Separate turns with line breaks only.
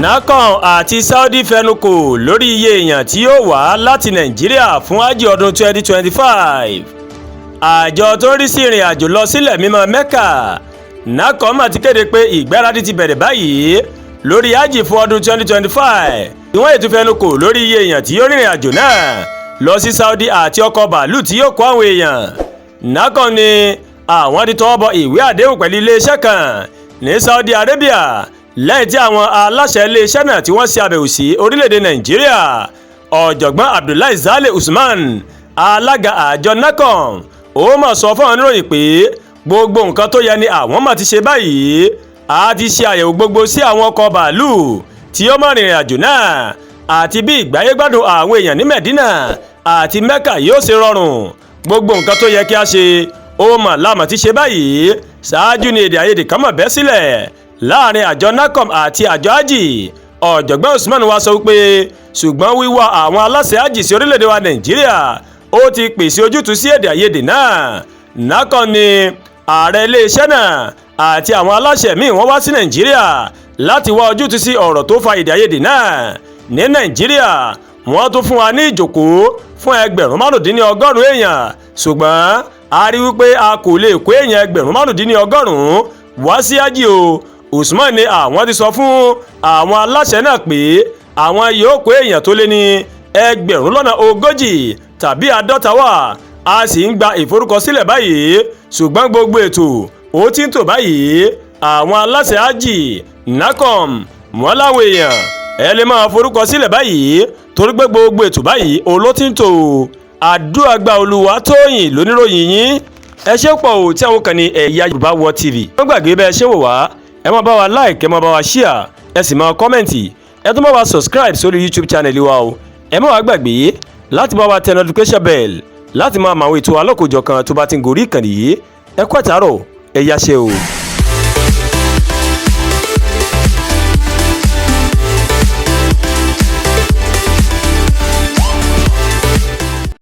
NACON àti Saudi fẹnukò lórí iye èèyàn tí yóò wá láti Nàìjíríà fún Hájì ọdún 2025. Àjọ tó ń rí sí ìrìn àjò lọ sílẹ̀ mímọ́ Mẹ́kà NACON mà ti kéde pé ìgbáradì ti bẹ̀rẹ̀ báyìí lórí Hájì fún ọdún 2025. Ìwọ́n ètò fẹnukò lórí iye èèyàn tí yóò rìnrìn àjò náà lọ sí Saudi àti ọkọ̀ bàálù tí yóò kó àwọn èèyàn. NACON ní àwọn ti tọwọ́ bọ ìwé àdéhùn pẹ̀lú iléeṣẹ́ kan ní Saudi Arabia lẹ́yìn tí àwọn aláṣẹ iléeṣẹ́ náà tí wọ́n ṣe àbẹ̀wò sí orílẹ̀-èdè Nàìjíríà. Ọ̀jọ̀gbọ́n Abdullahi Saleh Usman, alága àjọ NACON, ó mà sọ fún àwọn oníròyìn pé gbogbo nǹkan tó yẹ ni àwọn mà ti ṣe báyìí. A ti ṣe àyẹ̀wò gbogbo sí àwọn ọkọ̀ bàálù tí ó máa rìnrìn àjò náà àti bí ìgbáyégbádùn àwọn èèyàn ní Medina àti Mecca yóò ṣe rọrùn. Gbogbo nǹkan tó yẹ kí a ṣe ó mà láàmà ti ṣe báyìí. Ṣáájú ni èdè àìyedè kan mà bẹ́ sílẹ̀ láàrin àjọ NACON àti àjọ Hájì. Ọ̀jọ̀gbọ́n Usman wá sọ wípé ṣùgbọ́n wíwá àwọn aláṣẹ Hájì sí orílẹ̀-èdè wa Nàìjíríà ó ti pèsè ojútùú sí èdè àìyedè náà. NACON ni ààrẹ iléeṣẹ́ náà àti àwọn aláṣẹ míì wọ́n wá sí Nàìjíríà láti wá ojútùú sí ọ̀rọ̀ tó fa èdè àìyedè náà. Ní Nàìjíríà wọ́n tún fún wa ní ìjókòó fún 1,500 èèyàn, ṣùgbọ́n a rí wípé a kò lè kó èèyàn 1,500 wá sí Hájì o. Usman ní àwọn ti sọ fún àwọn aláṣẹ náà pé àwọn yóò kó èèyàn tó lé ní 140 tàbí 50 wá. A sì ń gba ìforúkọsílẹ̀ báyìí, ṣùgbọ́n gbogbo ètò ó ti ń tò báyìí. Àwọn aláṣẹ Hájì NACON wọ́n láwọn èèyàn ẹ lè máa forúkọsílẹ̀ báyìí torí pé gbogbo ètò báyìí ló ti ń tò. Àdúràgbà Olúwatóyìn lóníròyìn yín. Ẹ ṣé pọ̀ o tí àwọn kan ní Ẹ̀yà Yorùbá World TV. Wọ́n gbàgbé bẹ́ẹ̀ ṣé wò wá, ẹ máa bá wa like, ẹ máa bá wa share, ẹ sì máa kọ́mẹ̀ntì, ẹ tún bá wa subscribe sórí YouTube channel wa o. Ẹ má wá gbàgbé láti bá wa tẹ notification bell láti máa mọ àwọn ètò alọ́kòjọ̀kan tó bá ti ń gorí ìkànnì yìí. Ẹ kú àtàárọ̀, ẹ yáṣẹ́ o.